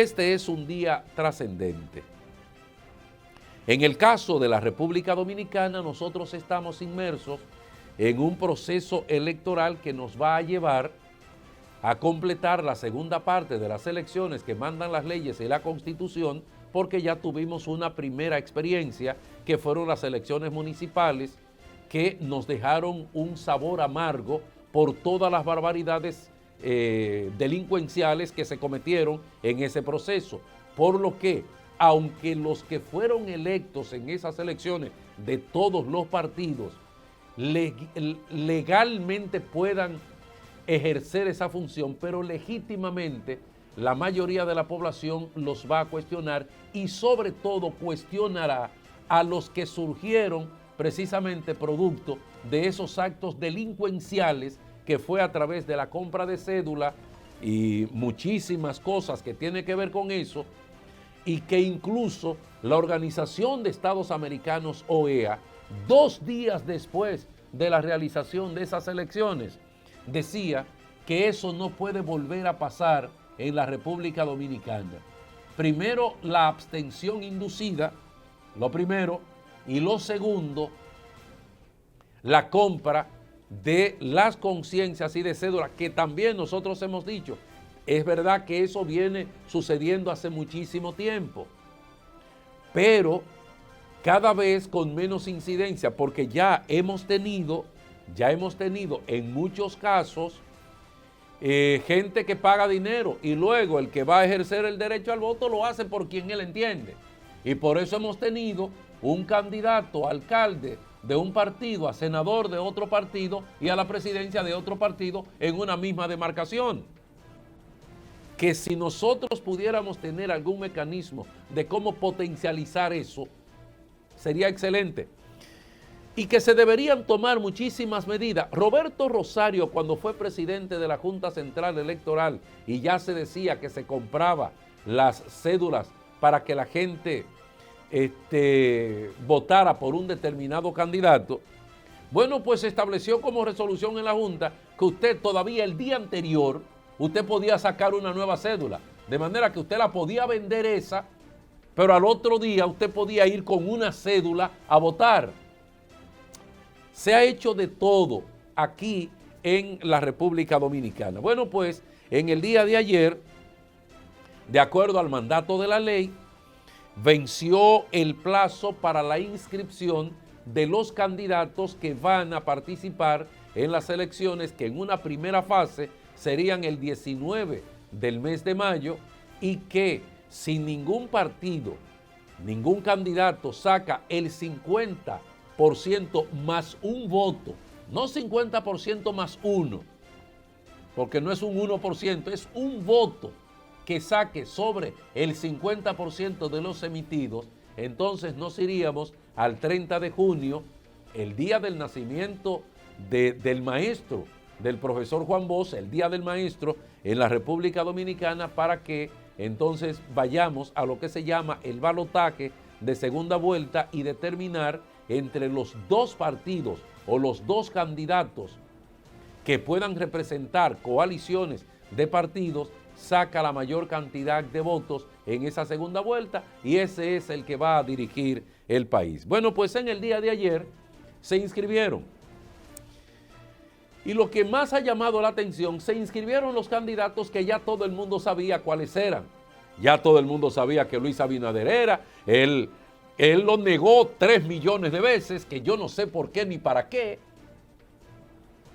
este es un día trascendente. En el caso de la República Dominicana, nosotros estamos inmersos en un proceso electoral que nos va a llevar a completar la segunda parte de las elecciones que mandan las leyes y la Constitución, porque ya tuvimos una primera experiencia que fueron las elecciones municipales que nos dejaron un sabor amargo por todas las barbaridades delincuenciales que se cometieron en ese proceso, por lo que aunque los que fueron electos en esas elecciones de todos los partidos legalmente puedan ejercer esa función, pero legítimamente la mayoría de la población los va a cuestionar y sobre todo cuestionará a los que surgieron precisamente producto de esos actos delincuenciales que fue a través de la compra de cédula y muchísimas cosas que tienen que ver con eso, y que incluso la Organización de Estados Americanos, OEA, 2 días después de la realización de esas elecciones, decía que eso no puede volver a pasar en la República Dominicana. Primero, la abstención inducida, lo primero, y lo segundo, la compra de las conciencias y de cédulas, que también nosotros hemos dicho, es verdad que eso viene sucediendo hace muchísimo tiempo, pero cada vez con menos incidencia, porque ya hemos tenido en muchos casos gente que paga dinero y luego el que va a ejercer el derecho al voto lo hace por quien él entiende. Y por eso hemos tenido un candidato a alcalde de un partido, a senador de otro partido y a la presidencia de otro partido en una misma demarcación. Que si nosotros pudiéramos tener algún mecanismo de cómo potencializar eso, sería excelente. Y que se deberían tomar muchísimas medidas. Roberto Rosario, cuando fue presidente de la Junta Central Electoral y ya se decía que se compraba las cédulas para que la gente votara por un determinado candidato, bueno, pues se estableció como resolución en la Junta que usted todavía el día anterior, usted podía sacar una nueva cédula, de manera que usted la podía vender esa, pero al otro día usted podía ir con una cédula a votar. Se ha hecho de todo aquí en la República Dominicana. Bueno, pues en el día de ayer, de acuerdo al mandato de la ley, venció el plazo para la inscripción de los candidatos que van a participar en las elecciones, que en una primera fase serían el 19 del mes de mayo, y que si ningún partido, ningún candidato saca el 50% más un voto, no 50% más uno, porque no es un 1%, es un voto que saque sobre el 50% de los emitidos, entonces nos iríamos al 30 de junio, el día del nacimiento del maestro, del profesor Juan Bosch, el Día del Maestro en la República Dominicana, para que entonces vayamos a lo que se llama el balotaje de segunda vuelta y determinar entre los dos partidos o los dos candidatos que puedan representar coaliciones de partidos, saca la mayor cantidad de votos en esa segunda vuelta y ese es el que va a dirigir el país. Bueno, pues en el día de ayer se inscribieron. Y lo que más ha llamado la atención, se inscribieron los candidatos que ya todo el mundo sabía cuáles eran. Ya todo el mundo sabía que Luis Abinader era, él lo negó 3 millones de veces, que yo no sé por qué ni para qué,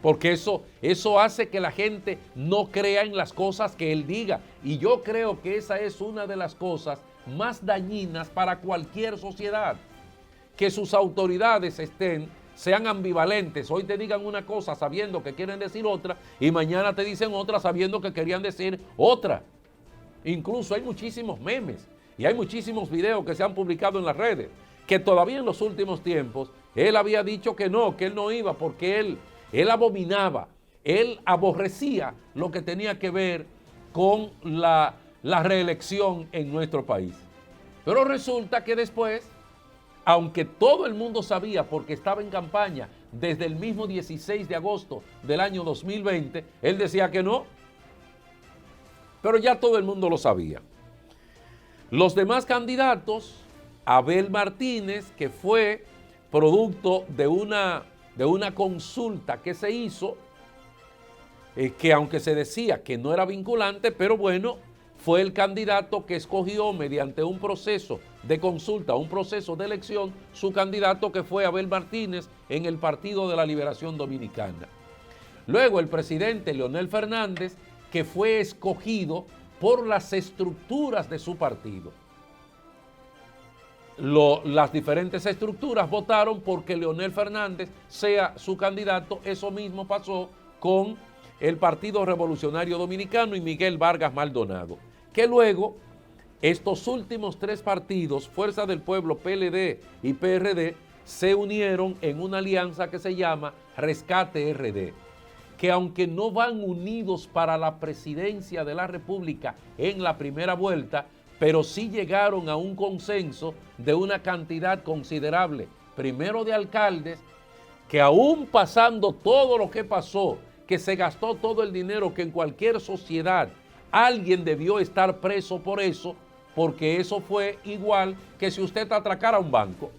porque eso hace que la gente no crea en las cosas que él diga. Y yo creo que esa es una de las cosas más dañinas para cualquier sociedad, que sus autoridades sean ambivalentes. Hoy te digan una cosa sabiendo que quieren decir otra y mañana te dicen otra sabiendo que querían decir otra. Incluso hay muchísimos memes y hay muchísimos videos que se han publicado en las redes, que todavía en los últimos tiempos él había dicho que él no iba porque él abominaba, él aborrecía lo que tenía que ver con la reelección en nuestro país. Pero resulta que después, aunque todo el mundo sabía porque estaba en campaña desde el mismo 16 de agosto del año 2020, él decía que no, pero ya todo el mundo lo sabía. Los demás candidatos, Abel Martínez, que fue producto de una consulta que se hizo, que aunque se decía que no era vinculante, pero bueno, fue el candidato que escogió mediante un proceso de consulta, un proceso de elección, su candidato, que fue Abel Martínez en el Partido de la Liberación Dominicana. Luego el presidente Leonel Fernández, que fue escogido por las estructuras de su partido. Las diferentes estructuras votaron porque Leonel Fernández sea su candidato. Eso mismo pasó con el Partido Revolucionario Dominicano y Miguel Vargas Maldonado, que luego estos últimos tres partidos, Fuerza del Pueblo, PLD y PRD, se unieron en una alianza que se llama Rescate RD, que aunque no van unidos para la presidencia de la República en la primera vuelta, pero sí llegaron a un consenso de una cantidad considerable, primero de alcaldes, que aún pasando todo lo que pasó, que se gastó todo el dinero que en cualquier sociedad alguien debió estar preso por eso, porque eso fue igual que si usted atracara un banco,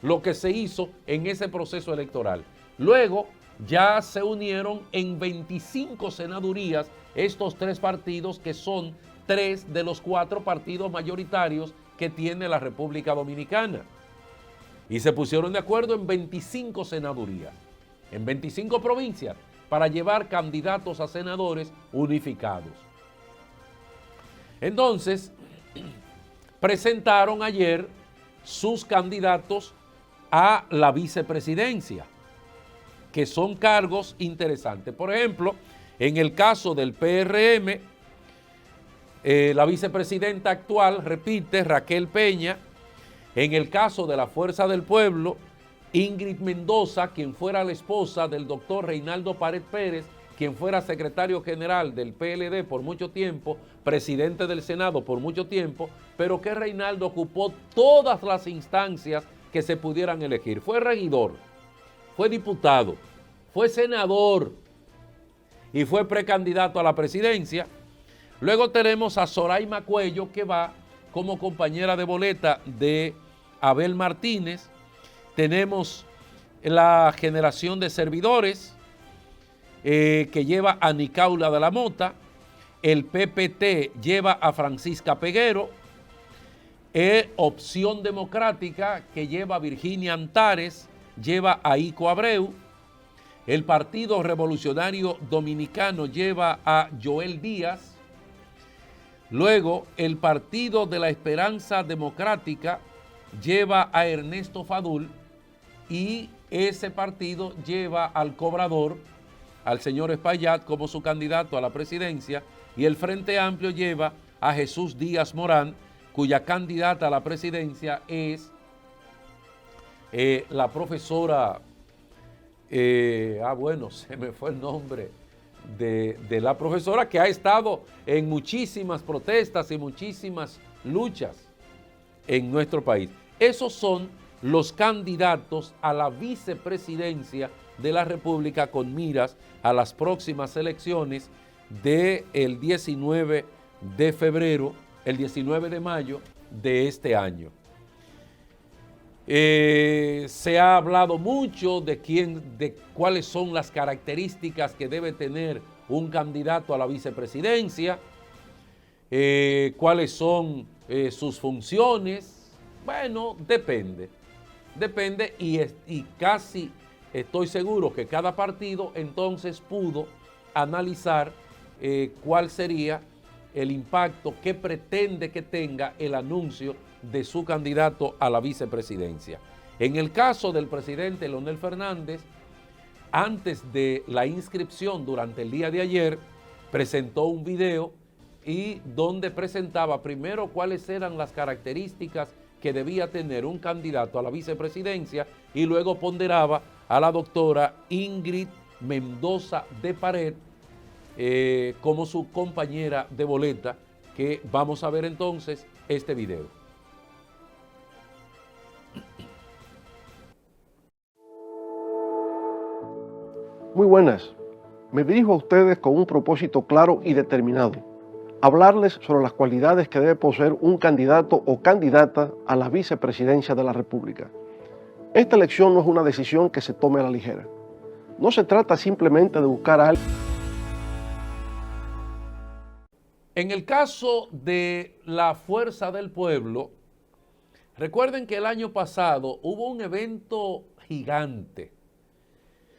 lo que se hizo en ese proceso electoral. Luego ya se unieron en 25 senadurías estos tres partidos, que son 3 de los 4 partidos mayoritarios que tiene la República Dominicana. Y se pusieron de acuerdo en 25 senadurías, en 25 provincias, para llevar candidatos a senadores unificados. Entonces, presentaron ayer sus candidatos a la vicepresidencia, que son cargos interesantes. Por ejemplo, en el caso del PRM, la vicepresidenta actual, repite, Raquel Peña. En el caso de la Fuerza del Pueblo, Ingrid Mendoza, quien fuera la esposa del doctor Reinaldo Pared Pérez, quien fuera secretario general del PLD por mucho tiempo, presidente del Senado por mucho tiempo, pero que Reinaldo ocupó todas las instancias que se pudieran elegir. Fue regidor, fue diputado, fue senador y fue precandidato a la presidencia. Luego tenemos a Zoraima Cuello, que va como compañera de boleta de Abel Martínez. Tenemos la generación de servidores, que lleva a Nicaula de la Mota. El PPT lleva a Francisca Peguero. Opción Democrática, que lleva a Virginia Antares, lleva a Ico Abreu. El Partido Revolucionario Dominicano lleva a Joel Díaz. Luego, el Partido de la Esperanza Democrática lleva a Ernesto Fadul, y ese partido lleva al cobrador, al señor Espaillat, como su candidato a la presidencia, y el Frente Amplio lleva a Jesús Díaz Morán, cuya candidata a la presidencia es la profesora, se me fue el nombre de la profesora, que ha estado en muchísimas protestas y muchísimas luchas en nuestro país. Esos son los candidatos a la vicepresidencia de la República con miras a las próximas elecciones del 19 de febrero, el 19 de mayo de este año. Se ha hablado mucho de cuáles son las características que debe tener un candidato a la vicepresidencia, cuáles son sus funciones. Bueno, depende y casi estoy seguro que cada partido entonces pudo analizar cuál sería el impacto que pretende que tenga el anuncio de su candidato a la vicepresidencia. En el caso del presidente Leonel Fernández, antes de la inscripción, durante el día de ayer, presentó un video y donde presentaba primero cuáles eran las características que debía tener un candidato a la vicepresidencia, y luego ponderaba a la doctora Ingrid Mendoza de Pared como su compañera de boleta, que vamos a ver entonces este video. Muy buenas. Me dirijo a ustedes con un propósito claro y determinado: hablarles sobre las cualidades que debe poseer un candidato o candidata a la vicepresidencia de la República. Esta elección no es una decisión que se tome a la ligera. No se trata simplemente de buscar a alguien. En el caso de la Fuerza del Pueblo, recuerden que el año pasado hubo un evento gigante.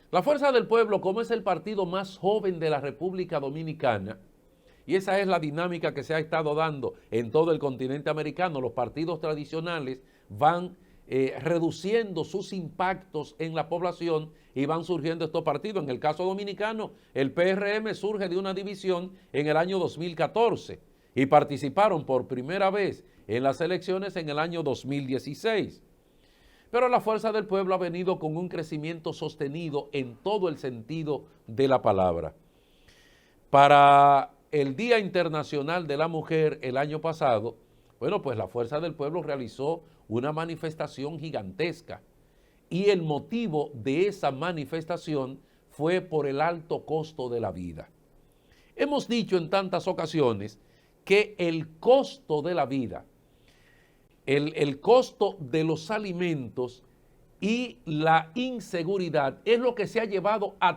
La Fuerza del Pueblo, como es el partido más joven de la República Dominicana, y esa es la dinámica que se ha estado dando en todo el continente americano, los partidos tradicionales van reduciendo sus impactos en la población y van surgiendo estos partidos. En el caso dominicano, el PRM surge de una división en el año 2014 y participaron por primera vez en las elecciones en el año 2016. Pero la Fuerza del Pueblo ha venido con un crecimiento sostenido en todo el sentido de la palabra. Para el Día Internacional de la Mujer el año pasado, bueno, pues la Fuerza del Pueblo realizó una manifestación gigantesca y el motivo de esa manifestación fue por el alto costo de la vida. Hemos dicho en tantas ocasiones que el costo de la vida, el costo de los alimentos y la inseguridad es lo que se ha llevado a